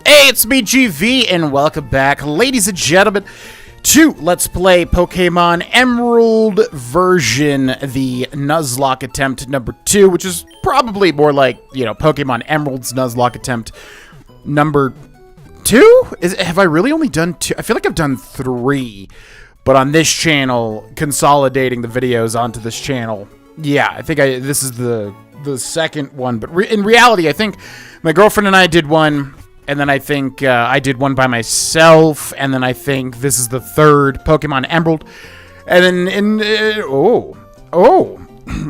Hey, it's me, GV, and welcome back, ladies and gentlemen, to Let's Play Pokémon Emerald version, the Nuzlocke attempt number 2, which is probably more like, Pokémon Emerald's Nuzlocke attempt number 2? Have I really only done 2? I feel like I've done 3, but on this channel, consolidating the videos onto this channel, yeah, I think this is the second one, but in reality, I think my girlfriend and I did one. And then I think I did one by myself, and then I think this is the third Pokemon Emerald. And then,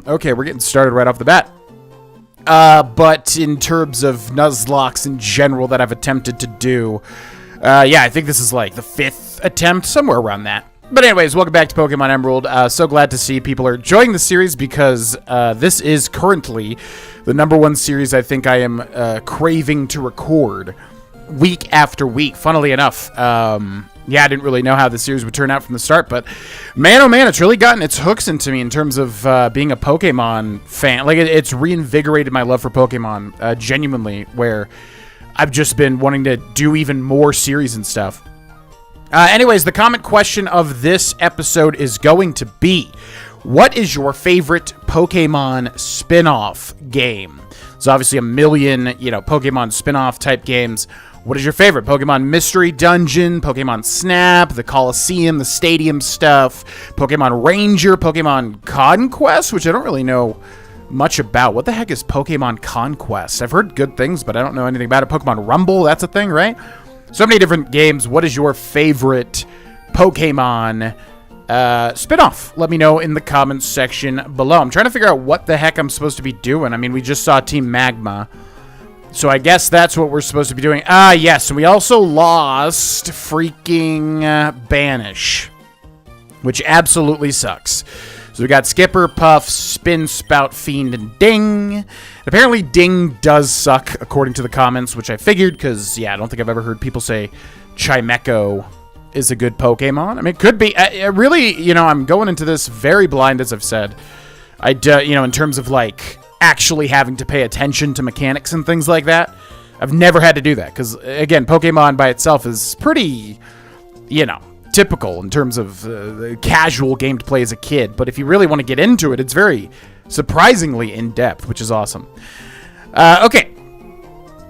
okay, we're getting started right off the bat. But in terms of Nuzlockes in general that I've attempted to do, yeah, I think this is like the 5th attempt, somewhere around that. But anyways, welcome back to Pokemon Emerald. So glad to see people are enjoying the series because this is currently the #1 series I think I am craving to record week after week. Funnily enough, yeah, I didn't really know how the series would turn out from the start, but man, oh man, it's really gotten its hooks into me in terms of being a Pokemon fan. Like, it's reinvigorated my love for Pokemon, genuinely, where I've just been wanting to do even more series and stuff. Anyways, the comment question of this episode is going to be, what is your favorite Pokemon spin-off game? There's obviously a million, Pokemon spin-off type games. What is your favorite? Pokemon Mystery Dungeon, Pokemon Snap, the Coliseum, the Stadium stuff, Pokemon Ranger, Pokemon Conquest, which I don't really know much about. What the heck is Pokemon Conquest? I've heard good things, but I don't know anything about it. Pokemon Rumble, that's a thing, right? So many different games. What is your favorite Pokemon spin-off? Let me know in the comments section below. I'm trying to figure out what the heck I'm supposed to be doing. I mean, we just saw Team Magma, so I guess that's what we're supposed to be doing. Yes, and we also lost freaking Banish, which absolutely sucks. So we got Skipper, Puff, Spin, Spout, Fiend, and Ding. Apparently Ding does suck, according to the comments, which I figured, because, yeah, I don't think I've ever heard people say Chimecho is a good Pokemon. I mean, it could be. Really, I'm going into this very blind, as I've said. In terms of, like, actually having to pay attention to mechanics and things like that. I've never had to do that, because, again, Pokemon by itself is pretty, typical in terms of the casual game to play as a kid. But if you really want to get into it, it's very surprisingly in-depth, which is awesome. Okay.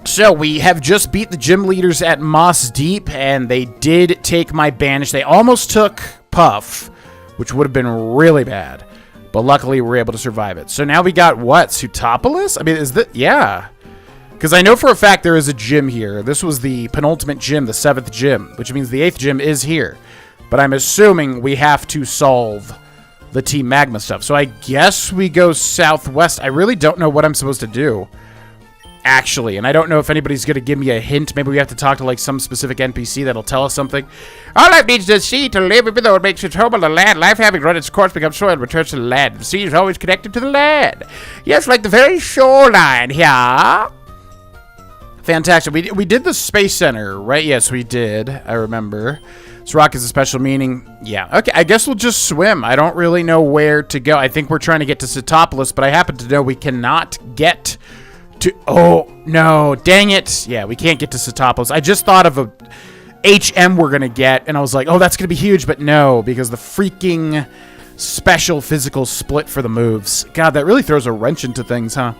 So we have just beat the gym leaders at Moss Deep, and they did take my Banish. They almost took Puff, which would have been really bad. But luckily, we were able to survive it. So now we got what? Sootopolis? I mean, is that... Yeah. Because I know for a fact there is a gym here. This was the penultimate gym, the 7th gym, which means the 8th gym is here. But I'm assuming we have to solve the Team Magma stuff. So I guess we go southwest. I really don't know what I'm supposed to do, actually. And I don't know if anybody's going to give me a hint. Maybe we have to talk to, like, some specific NPC that'll tell us something. All life needs the sea to live, even though it makes its home on the land. Life having run its course becomes soil and returns to the land. The sea is always connected to the land. Yes, like the very shoreline here. Fantastic. We did the Space Center, right? Yes, we did. I remember. This rock is a special meaning. Yeah. Okay, I guess we'll just swim. I don't really know where to go. I think we're trying to get to Sootopolis, but I happen to know we cannot get to... Oh, no. Dang it. Yeah, we can't get to Sootopolis. I just thought of a HM we're going to get, and I was like, oh, that's going to be huge, but no, because the freaking special physical split for the moves. God, that really throws a wrench into things, huh?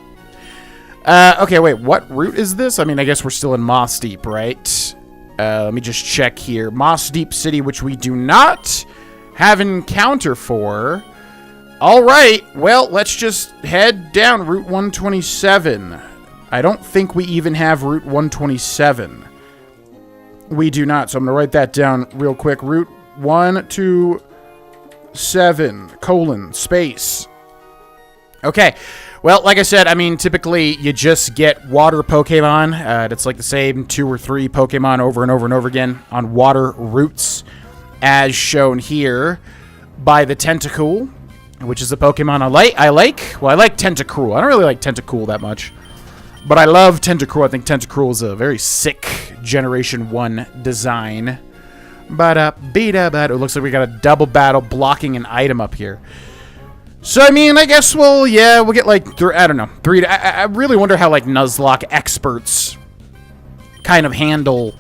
Okay, wait, what route is this? I mean, I guess we're still in Moss Deep, right? Let me just check here. Moss Deep City, which we do not have an encounter for. All right, well, let's just head down Route 127. I don't think we even have Route 127. We do not, so I'm going to write that down real quick. Route 127, space. Okay. Well, like I said, I mean, typically you just get water Pokemon. It's like the same 2 or 3 Pokemon over and over and over again on water routes, as shown here by the Tentacool, which is a Pokemon I like. Well, I like Tentacruel. I don't really like Tentacool that much, but I love Tentacruel. I think Tentacruel is a very sick Generation 1 design. It looks like we got a double battle blocking an item up here. So, I mean, I guess we'll get, like, I don't know, 3... I really wonder how, like, Nuzlocke experts kind of handle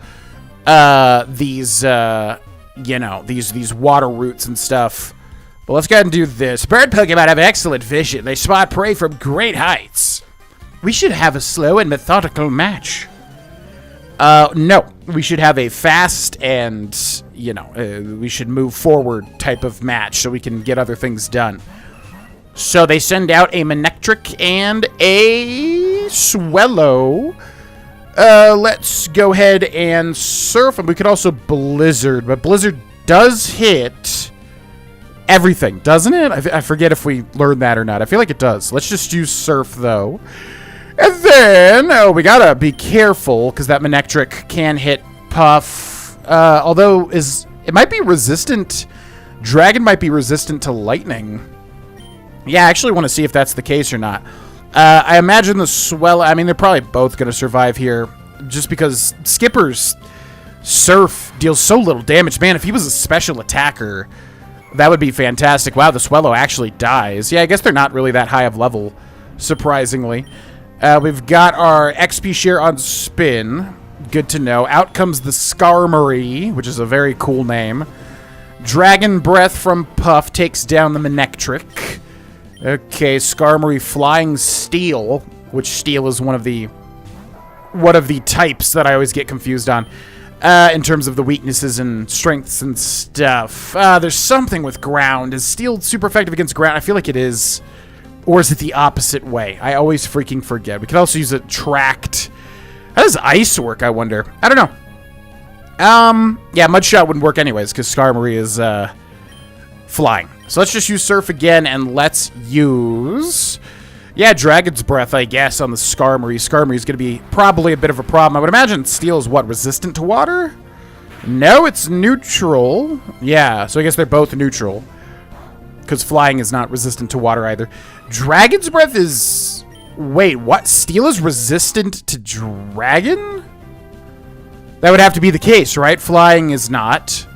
these you know, these water roots and stuff. But let's go ahead and do this. Bird Pokemon have excellent vision. They spot prey from great heights. We should have a slow and methodical match. No. We should have a fast and, you know, we should move forward type of match so we can get other things done. So they send out a Manectric and a Swellow. Let's go ahead and Surf, and we could also Blizzard, but Blizzard does hit everything, doesn't it? I forget if we learned that or not. I feel like it does. Let's just use Surf, though. And then, we gotta be careful, because that Manectric can hit Puff. Although, it might be resistant. Dragon might be resistant to Lightning. Yeah, I actually want to see if that's the case or not. I imagine the Swell... I mean, they're probably both going to survive here, just because Skipper's Surf deals so little damage. Man, if he was a special attacker, that would be fantastic. Wow, the Swellow actually dies. Yeah, I guess they're not really that high of level, surprisingly. We've got our XP share on Spin. Good to know. Out comes the Skarmory, which is a very cool name. Dragon Breath from Puff takes down the Manectric. Okay, Skarmory Flying Steel, which Steel is one of the types that I always get confused on in terms of the weaknesses and strengths and stuff. There's something with Ground. Is Steel super effective against Ground? I feel like it is. Or is it the opposite way? I always freaking forget. We could also use it Tracked. How does Ice work, I wonder? I don't know. Yeah, Mudshot wouldn't work anyways, because Skarmory is, flying. So let's just use Surf again, and let's use... Yeah, Dragon's Breath, I guess, on the Skarmory. Skarmory's going to be probably a bit of a problem. I would imagine Steel is, what, resistant to water? No, it's neutral. Yeah, so I guess they're both neutral. Because flying is not resistant to water either. Dragon's Breath is... Wait, what? Steel is resistant to Dragon? That would have to be the case, right? Flying is not.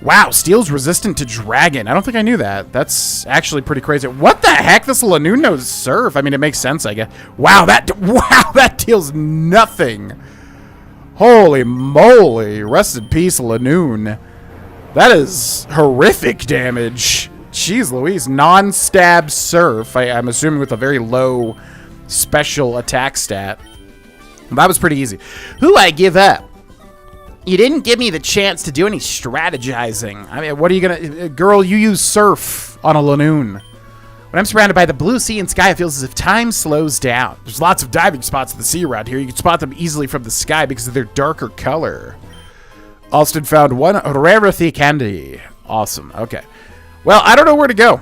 Wow, Steel's resistant to Dragon. I don't think I knew that. That's actually pretty crazy. What the heck? This Lanoon knows Surf. I mean, it makes sense, I guess. Wow, that deals nothing. Holy moly. Rest in peace, Lanoon. That is horrific damage. Jeez Louise. Non-stab Surf. I'm assuming with a very low special attack stat. That was pretty easy. Who I give up? You didn't give me the chance to do any strategizing. I mean, what are you gonna... Girl, you use Surf on a Lanoon. When I'm surrounded by the blue sea and sky, it feels as if time slows down. There's lots of diving spots at the sea around here. You can spot them easily from the sky because of their darker color. Alston found one rarity candy. Awesome. Okay. Well, I don't know where to go.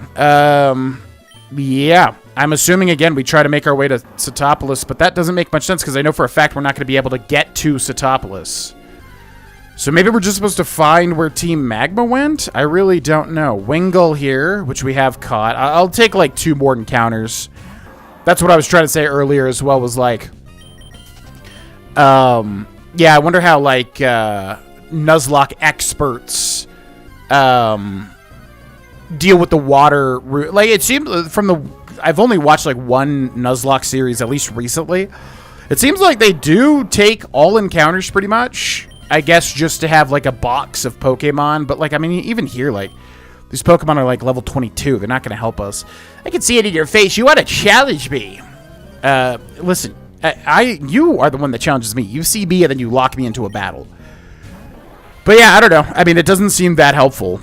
Yeah. I'm assuming, again, we try to make our way to Satopolis, but that doesn't make much sense because I know for a fact we're not going to be able to get to Satopolis. So maybe we're just supposed to find where Team Magma went? I really don't know. Wingull here, which we have caught. I'll take, like, 2 more encounters. That's what I was trying to say earlier as well, was, like... yeah, I wonder how, like, Nuzlocke experts, deal with the water... Like, it seemed from the... I've only watched, like, one Nuzlocke series, at least recently. It seems like they do take all encounters, pretty much. I guess just to have, like, a box of Pokemon. But, like, I mean, even here, like, these Pokemon are, like, level 22. They're not going to help us. I can see it in your face. You want to challenge me. Listen, you are the one that challenges me. You see me and then you lock me into a battle. But, yeah, I don't know. I mean, it doesn't seem that helpful.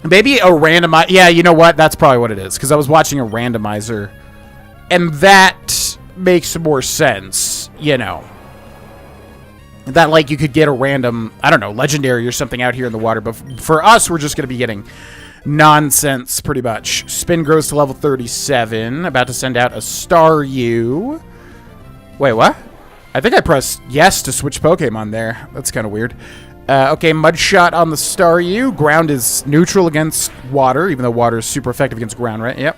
Maybe a randomizer. Yeah, you know what? That's probably what it is. Because I was watching a randomizer. And that makes more sense, you know. That, like, you could get a random, I don't know, legendary or something out here in the water. But for us, we're just going to be getting nonsense, pretty much. Spin grows to level 37. About to send out a Staryu. Wait, what? I think I pressed yes to switch Pokemon there. That's kind of weird. Okay, Mudshot on the Staryu. Ground is neutral against water, even though water is super effective against ground, right? Yep.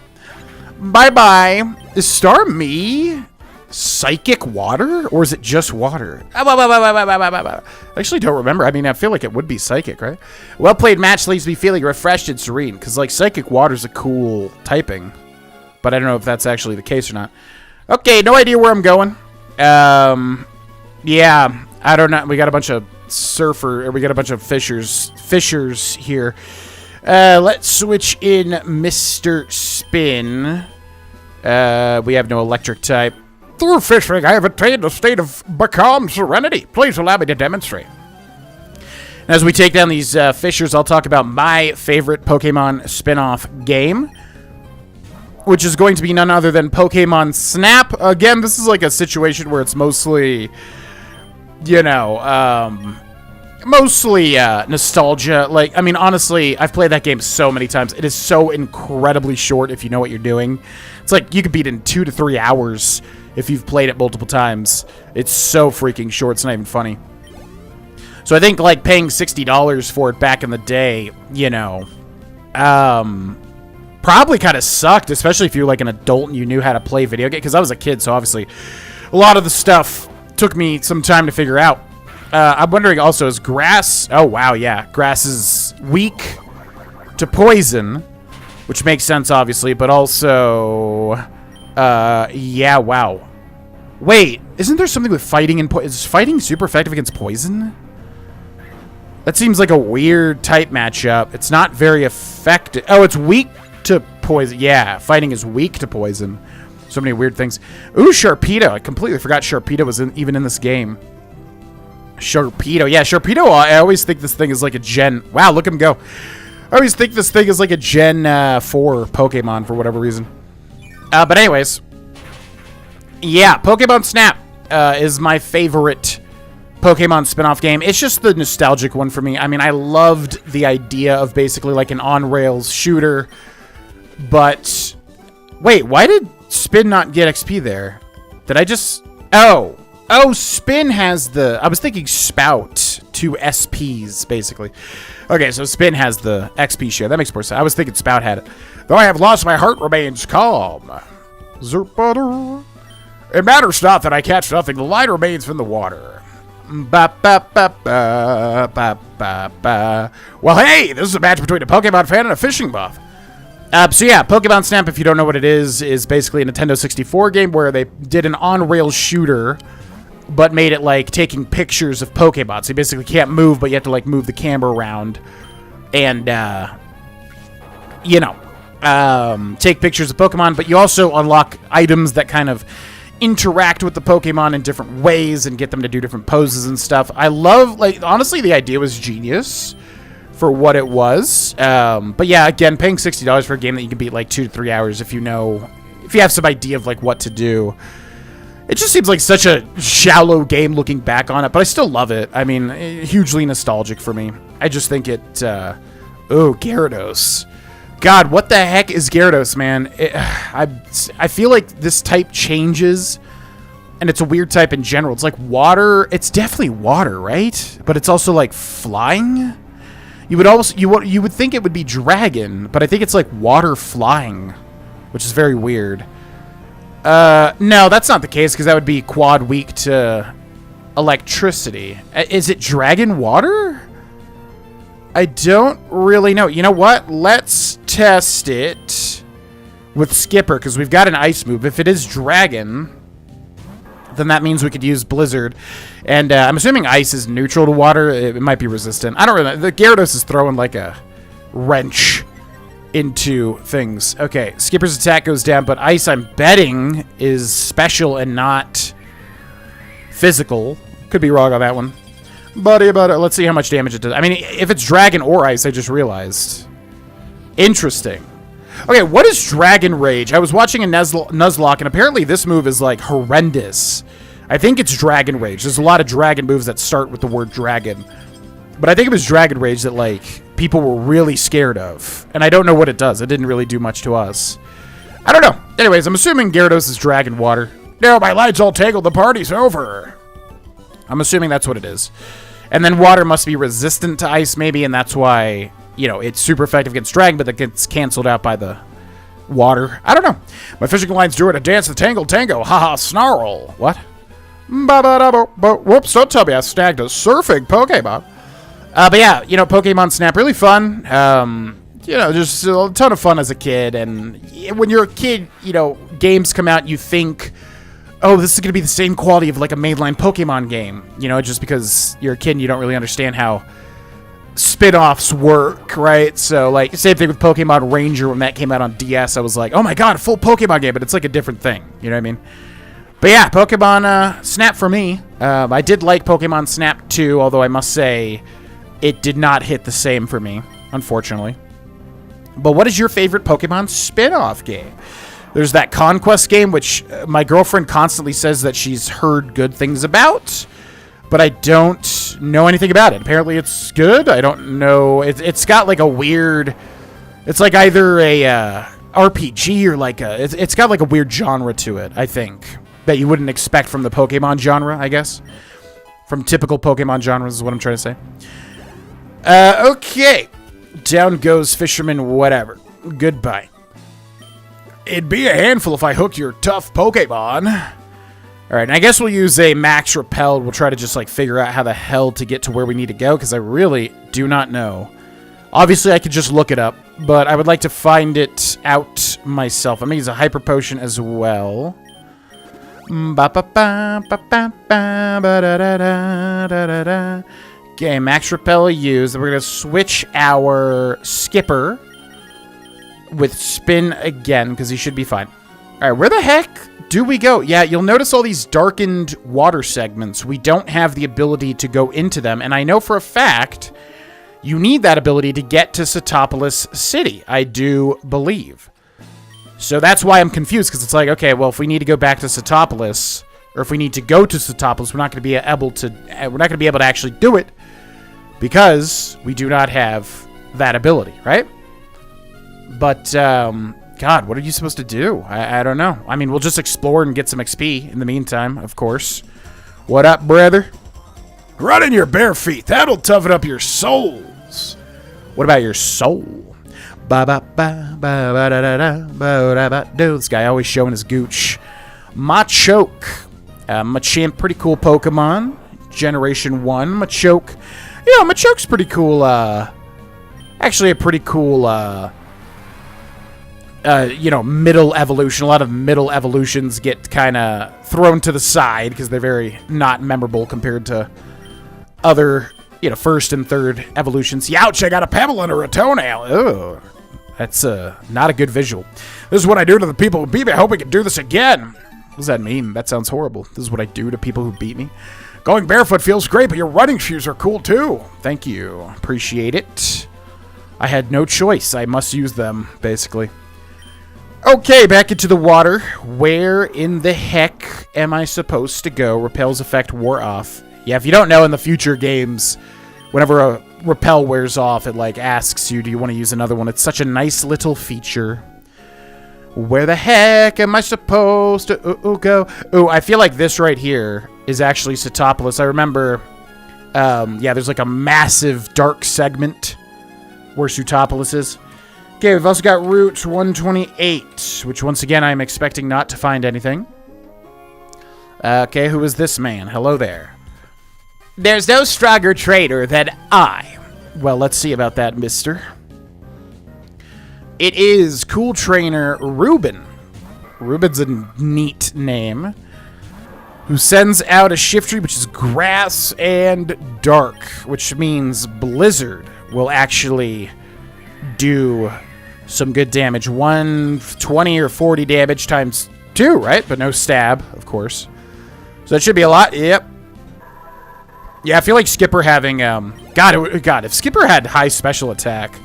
Bye-bye. Is Starmie psychic water, or is it just water? I actually don't remember. I mean, I feel like it would be psychic, right? Well-played match leaves me feeling refreshed and serene, because, like, psychic water's a cool typing. But I don't know if that's actually the case or not. Okay, no idea where I'm going. Yeah. I don't know. We got a bunch of we got a bunch of fishers here. Let's switch in Mr. Spin. We have no electric type. Through fishing, I have attained a state of becalmed serenity. Please allow me to demonstrate. As we take down these fishers, I'll talk about my favorite Pokemon spin-off game, which is going to be none other than Pokemon Snap. Again, this is like a situation where it's mostly, you know, nostalgia. Like, I mean, honestly, I've played that game so many times. It is so incredibly short if you know what you're doing. It's like you could beat it in 2 to 3 hours if you've played it multiple times. It's so freaking short. It's not even funny. So I think, like, paying $60 for it back in the day, you know, probably kind of sucked, especially if you're, like, an adult and you knew how to play video games. Because I was a kid, so obviously a lot of the stuff took me some time to figure out. I'm wondering also, is grass... Oh, wow, yeah. Grass is weak to poison, which makes sense, obviously, but also... yeah, wow. Wait, isn't there something with fighting and... Is fighting super effective against poison? That seems like a weird type matchup. It's not very effective. Oh, it's weak to poison. Yeah, fighting is weak to poison. So many weird things. Ooh, Sharpedo. I completely forgot Sharpedo was even in this game. Sharpedo. Yeah, Sharpedo, I always think this thing is like a Gen... Wow, look at him go. I always think this thing is like a Gen 4 Pokemon for whatever reason. But anyways. Yeah, Pokemon Snap is my favorite Pokemon spin-off game. It's just the nostalgic one for me. I mean, I loved the idea of basically like an on-rails shooter. But... Wait, why did Spin not get XP there? Did I just... Oh, Spin has the... I was thinking Spout, 2 SPs, basically. Okay, so Spin has the XP share. That makes more sense. I was thinking Spout had it. Though I have lost, my heart remains calm. Zerbutter. It matters not that I catch nothing. The line remains from the water. Ba, ba, ba, ba, ba, ba, ba. Well, hey, this is a match between a Pokemon fan and a fishing buff. So yeah, Pokemon Snap, if you don't know what it is basically a Nintendo 64 game where they did an on-rails shooter, but made it like taking pictures of Pokemon. So you basically can't move, but you have to like move the camera around and, you know, take pictures of Pokemon. But you also unlock items that kind of interact with the Pokemon in different ways and get them to do different poses and stuff. I love, like, honestly, the idea was genius for what it was. But yeah, again, paying $60 for a game that you can beat like 2 to 3 hours if you have some idea of like what to do. It just seems like such a shallow game looking back on it, but I still love it. I mean, hugely nostalgic for me. I just think it, oh, Gyarados. God, what the heck is Gyarados, man? I feel like this type changes, and it's a weird type in general. It's like water. It's definitely water, right? But it's also like flying. You would think it would be dragon, but I think it's like water flying, which is very weird. No, that's not the case, because that would be quad weak to electricity. Is it dragon water? I don't really know. You know what? Let's test it with Skipper, because we've got an ice move. If it is dragon, then that means we could use Blizzard. And I'm assuming ice is neutral to water. It might be resistant. I don't really know. The Gyarados is throwing like a wrench into things. Okay, Skipper's attack goes down, but ice, I'm betting, is special and not physical. Could be wrong on that one. But let's see how much damage it does. I mean, if it's dragon or ice, I just realized. Interesting. Okay, what is Dragon Rage? I was watching a Nuzlocke, and apparently this move is, like, horrendous. I think it's Dragon Rage. There's a lot of dragon moves that start with the word dragon. But I think it was Dragon Rage that, like, people were really scared of. And I don't know what it does. It didn't really do much to us. I don't know. Anyways, I'm assuming Gyarados is Dragon Water. No, my lights all tangled. The party's over. I'm assuming that's what it is. And then water must be resistant to ice, maybe, and that's why, you know, it's super effective against dragon, but that gets canceled out by the water. I don't know. My fishing lines drew it a dance the tangle tango. Haha, snarl. What? Whoops, don't tell me I snagged a surfing Pokemon. But yeah, you know, Pokemon Snap, really fun. You know, just a ton of fun as a kid. And when you're a kid, you know, games come out, you think oh, this is going to be the same quality of like a mainline Pokemon game. You know, just because you're a kid and you don't really understand how spin-offs work, right? So, like, same thing with Pokemon Ranger when that came out on DS. I was like, oh my god, a full Pokemon game, but it's like a different thing. You know what I mean? But yeah, Pokemon Snap for me. I did like Pokemon Snap 2, although I must say it did not hit the same for me, unfortunately. But what is your favorite Pokemon spin-off game? There's that Conquest game, which my girlfriend constantly says that she's heard good things about, but I don't know anything about it. Apparently it's good. I don't know. It's got like a weird... It's like either a RPG or like a... It's got like a weird genre to it, I think, that you wouldn't expect from the Pokemon genre, I guess. From typical Pokemon genres is what I'm trying to say. Okay. Down goes Fisherman whatever. Goodbye. It'd be a handful if I hooked your tough Pokemon. Alright, and I guess we'll use a Max Repelled. We'll try to just, like, figure out how the hell to get to where we need to go, because I really do not know. Obviously, I could just look it up, but I would like to find it out myself. I'm going to use a Hyper Potion as well. Okay, Max Repel used. We're going to switch our Skipper with Spin again, because he should be fine. Alright, where the heck do we go? Yeah, you'll notice all these darkened water segments. We don't have the ability to go into them, and I know for a fact you need that ability to get to Satopolis City, I do believe. So that's why I'm confused, because it's like, okay, well, if we need to go back to Satopolis, or if we need to go to Satopolis, we're not going to be able to actually do it, because we do not have that ability, right? But, God, what are you supposed to do? I don't know. I mean, we'll just explore and get some XP in the meantime, of course. What up, brother? Run in your bare feet. That'll toughen up your souls. What about your soul? This guy always showing his gooch. Machoke. Machamp, pretty cool Pokemon. Generation 1. Machoke. You know, Machoke's pretty cool, actually a pretty cool, you know, middle evolution. A lot of middle evolutions get kind of thrown to the side because they're very not memorable compared to other, you know, first and third evolutions. Youch, I got a pebble under a toenail. Ugh. That's not a good visual. This is what I do to the people who beat me. I hope we can do this again. What does that mean? That sounds horrible. This is what I do to people who beat me. Going barefoot feels great, but your running shoes are cool too. Thank you. Appreciate it. I had no choice. I must use them, basically. Okay, back into the water. Where in the heck am I supposed to go? Repel's effect wore off. Yeah, if you don't know, in the future games, whenever a repel wears off, it like asks you, do you want to use another one? It's such a nice little feature. Where the heck am I supposed to go? Ooh, I feel like this right here is actually Satopolis. I remember, yeah, there's like a massive dark segment where Satopolis is. Okay, we've also got Route 128, which once again I'm expecting not to find anything. Okay, who is this man? Hello there. There's no stronger trader than I. Well, let's see about that, mister. It is Cool Trainer Ruben. Ruben's a neat name. Who sends out a Shiftry, which is grass and dark, which means Blizzard will actually do some good damage. 120 or 40 damage times 2, right? But no stab, of course. So that should be a lot. Yep. Yeah, I feel like Skipper having, God, if Skipper had high special attack,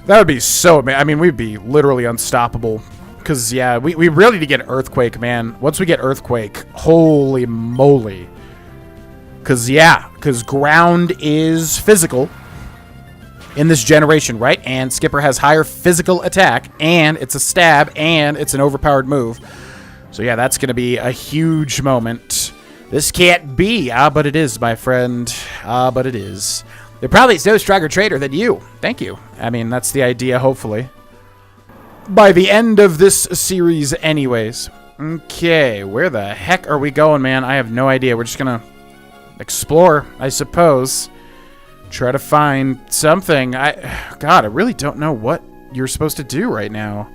that would be so amazing. I mean, we'd be literally unstoppable. Because, yeah, we really need to get Earthquake, man. Once we get Earthquake, holy moly. Because, yeah, because ground is physical in this generation, right? And Skipper has higher physical attack, and it's a stab, and it's an overpowered move. So, yeah, that's going to be a huge moment. This can't be. Ah, but it is, my friend. Ah, but it is. There probably is no stronger trader than you. Thank you. I mean, that's the idea, hopefully. By the end of this series anyways. Okay, where the heck are we going, man? I have no idea. We're just gonna explore, I suppose. Try to find something. God, I really don't know what you're supposed to do right now.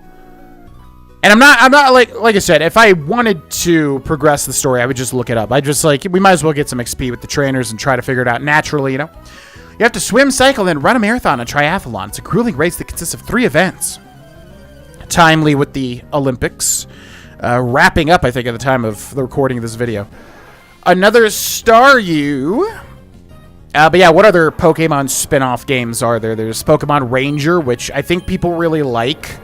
And I'm not like I said, if I wanted to progress the story, I would just look it up. I just like, we might as well get some XP with the trainers and try to figure it out naturally, you know? You have to swim, cycle, and run a marathon, a triathlon. It's a grueling race that consists of 3 events. Timely with the Olympics. Wrapping up, I think, at the time of the recording of this video. Another Staryu. But yeah, what other Pokemon spin-off games are there? There's Pokemon Ranger, which I think people really like.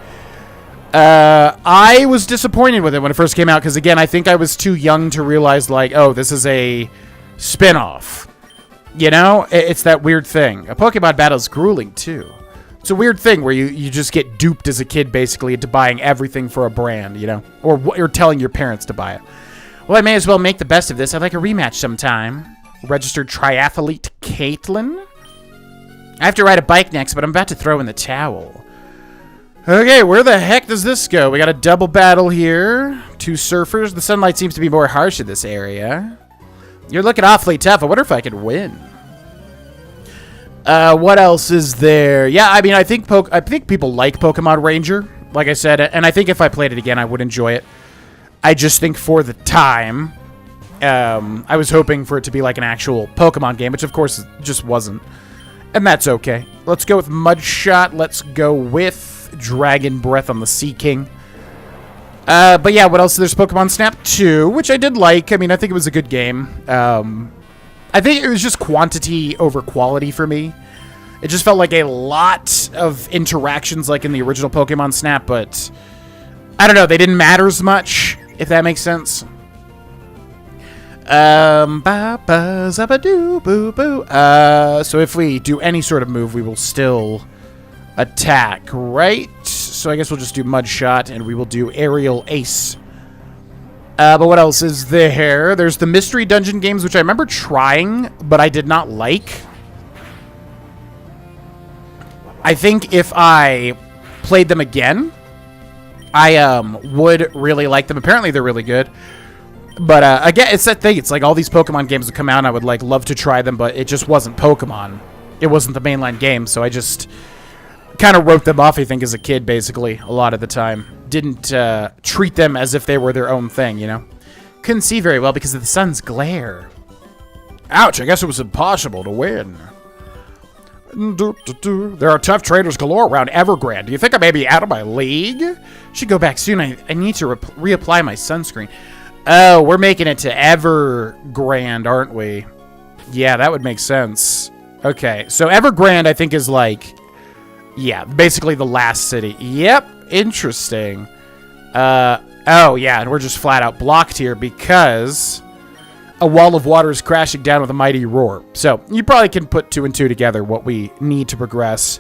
I was disappointed with it when it first came out, because again, I think I was too young to realize, like, oh, this is a spin-off. You know? It's that weird thing. A Pokemon battle is grueling, too. It's a weird thing where you just get duped as a kid, basically, into buying everything for a brand, you know? Or telling your parents to buy it. Well, I may as well make the best of this. I'd like a rematch sometime. Registered triathlete Caitlin. I have to ride a bike next, but I'm about to throw in the towel. Okay, where the heck does this go? We got a double battle here. 2 surfers. The sunlight seems to be more harsh in this area. You're looking awfully tough. I wonder if I could win. What else is there? Yeah, I mean, I think people like Pokemon Ranger, like I said, and I think if I played it again, I would enjoy it. I just think for the time, I was hoping for it to be like an actual Pokemon game, which of course it just wasn't. And that's okay. Let's go with Mudshot. Let's go with Dragon Breath on the Sea King. But yeah, what else? There's Pokemon Snap 2, which I did like. I mean, I think it was a good game. I think it was just quantity over quality for me. It just felt like a lot of interactions like in the original Pokemon Snap, but I don't know, they didn't matter as much, if that makes sense. So if we do any sort of move, we will still attack, right? So I guess we'll just do Mudshot, and we will do Aerial Ace. But what else is there? There's the Mystery Dungeon games, which I remember trying, but I did not like. I think if I played them again, I would really like them. Apparently they're really good. But again, it's that thing. It's like all these Pokemon games would come out, and I would like love to try them, but it just wasn't Pokemon. It wasn't the mainline game, so I just kind of wrote them off, I think, as a kid, basically, a lot of the time. Didn't treat them as if they were their own thing, you know? Couldn't see very well because of the sun's glare. Ouch, I guess it was impossible to win. There are tough trainers galore around Evergrande. Do you think I may be out of my league? Should go back soon. I need to reapply my sunscreen. Oh, we're making it to Evergrande, aren't we? Yeah, that would make sense. Okay, so Evergrande, I think, is like... yeah, basically the last city. Yep, interesting. Oh, yeah, and we're just flat out blocked here because a wall of water is crashing down with a mighty roar. So, you probably can put 2 and 2 together, what we need to progress.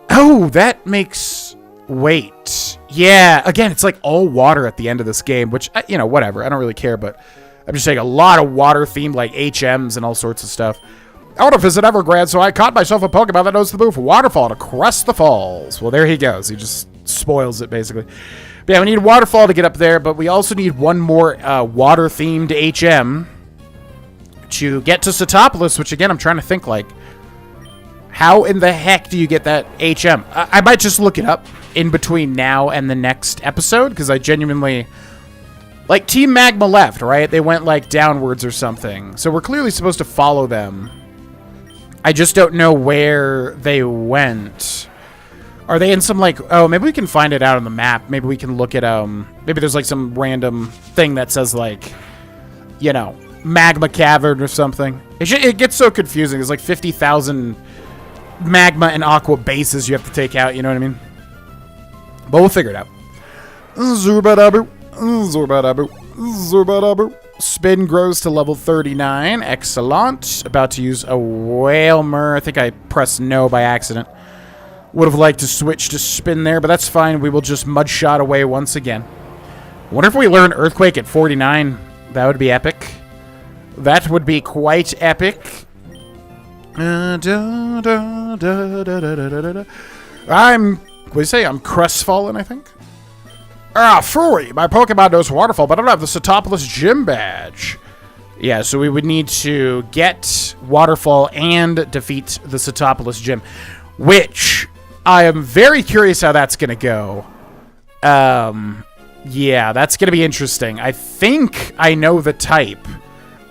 Oh, that makes... wait. Yeah, again, it's like all water at the end of this game, which, you know, whatever. I don't really care, but I'm just saying a lot of water-themed, like, HMs and all sorts of stuff. I want to visit Evergrande, so I caught myself a Pokemon that knows the move Waterfall to cross the falls. Well, there he goes. He just spoils it, basically. But yeah, we need Waterfall to get up there, but we also need one more water-themed HM to get to Satopolis, which, again, I'm trying to think, like, how in the heck do you get that HM? I might just look it up in between now and the next episode, because I genuinely... like, Team Magma left, right? They went, like, downwards or something. So we're clearly supposed to follow them. I just don't know where they went. Are they in some, like... oh, maybe we can find it out on the map. Maybe we can look at, maybe there's, like, some random thing that says, like, you know, Magma Cavern or something. It gets so confusing. There's, like, 50,000 Magma and Aqua bases you have to take out, you know what I mean? But we'll figure it out. Zurbadabu. Zurbadabu. Zurbadabu. Spin grows to level 39. Excellent. About to use a Whalmer. I think I pressed no by accident. Would have liked to switch to spin there, but that's fine. We will just Mudshot away once again. I wonder if we learn Earthquake at 49. That would be epic. That would be quite epic. I'm... what do you say? I'm crestfallen, I think? Ah, phooey! My Pokemon knows Waterfall, but I don't have the Satopolis Gym Badge. Yeah, so we would need to get Waterfall and defeat the Satopolis Gym, which I am very curious how that's going to go. Yeah, that's going to be interesting. I think I know the type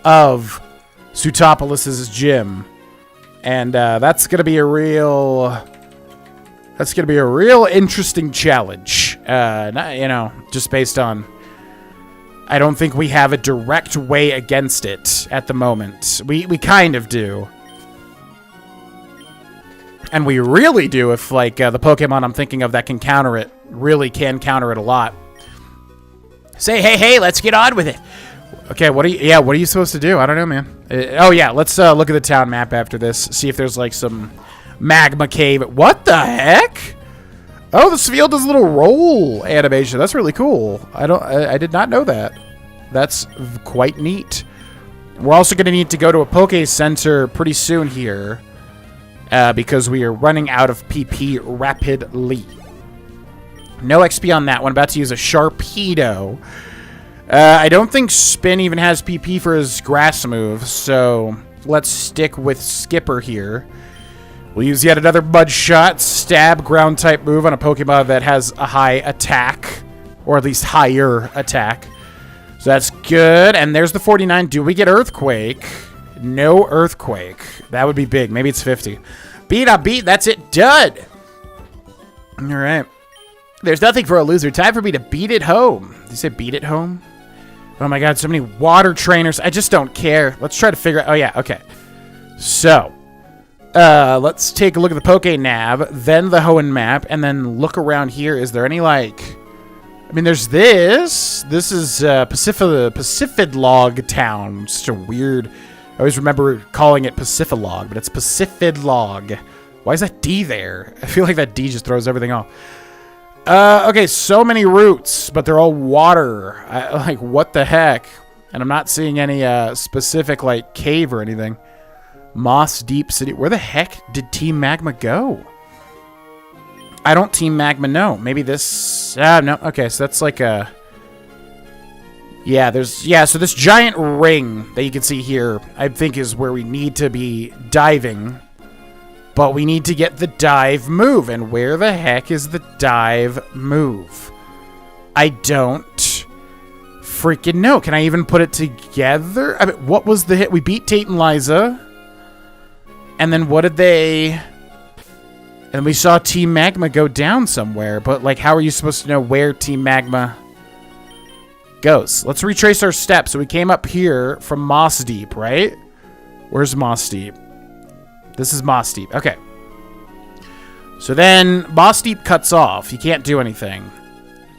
of Sutopolis's gym. And that's going to be a real... That's going to be a real interesting challenge. Just based on... I don't think we have a direct way against it at the moment. We kind of do. And we really do if, like, the Pokemon I'm thinking of that can counter it really can counter it a lot. Say, hey, let's get on with it. Okay, what are you supposed to do? I don't know, man. Let's look at the town map after this. See if there's, like, some magma cave. What the heck? Oh, this field does a little roll animation. That's really cool. I did not know that. That's quite neat. We're also going to need to go to a Poke Center pretty soon here. Because we are running out of PP rapidly. No XP on that one. About to use a Sharpedo. I don't think Spin even has PP for his grass move, so let's stick with Skipper here. We'll use yet another Mud Shot, stab, ground type move on a Pokemon that has a high attack, or at least higher attack. So that's good, and there's the 49. Do we get Earthquake? No Earthquake. That would be big. Maybe it's 50. Beat, that's it. Done. All right. There's nothing for a loser. Time for me to beat it home. Did you say beat it home? Oh my god, so many water trainers. I just don't care. Let's try to figure out... Oh yeah, okay. So, let's take a look at the Pokénab, then the Hoenn map, and then look around here. Is there any, like... I mean, there's this. This is Pacifidlog Town. Just a weird... I always remember calling it Pacifidlog, but it's Pacifidlog. Why is that D there? I feel like that D just throws everything off. Okay, so many routes, but they're all water. Like, what the heck? And I'm not seeing any specific, like, cave or anything. Moss Deep City. Where the heck did Team Magma go? I don't Team Magma know. Maybe this... no. Okay, so that's like a... Yeah, so this giant ring that you can see here, I think is where we need to be diving. But we need to get the dive move. And where the heck is the dive move? I don't freaking know. Can I even put it together? I mean, what was the hit? We beat Tate and Liza. And then what did they... And we saw Team Magma go down somewhere. But, like, how are you supposed to know where Team Magma goes? Let's retrace our steps. So we came up here from Moss Deep, right? Where's Moss Deep? This is Moss Deep. Okay. So then Moss Deep cuts off. You can't do anything.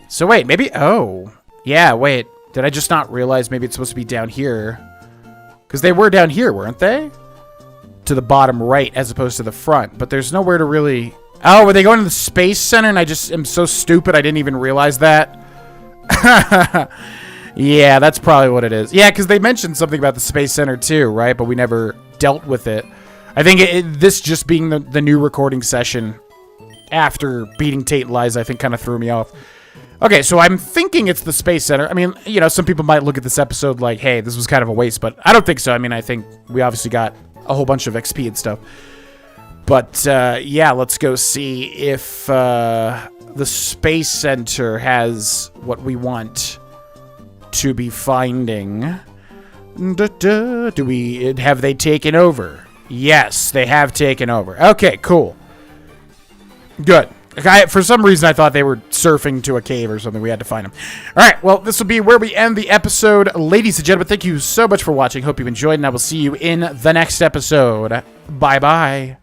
So wait, maybe... Oh. Yeah, wait. Did I just not realize maybe it's supposed to be down here? Because they were down here, weren't they? To the bottom right as opposed to the front. But there's nowhere to really... Oh, were they going to the Space Center? And I just am so stupid I didn't even realize that. Yeah, that's probably what it is. Yeah, because they mentioned something about the Space Center too, right? But we never dealt with it. I think this just being the new recording session after beating Tate and Liza, I think kind of threw me off. Okay, so I'm thinking it's the Space Center. I mean, you know, some people might look at this episode like, hey, this was kind of a waste, but I don't think so. I mean, I think we obviously got a whole bunch of XP and stuff. But, yeah, let's go see if the Space Center has what we want to be finding. Have they taken over? Yes, they have taken over. Okay, cool. Good. For some reason, I thought they were surfing to a cave or something. We had to find them. All right, well, this will be where we end the episode. Ladies and gentlemen, thank you so much for watching. Hope you enjoyed, and I will see you in the next episode. Bye-bye.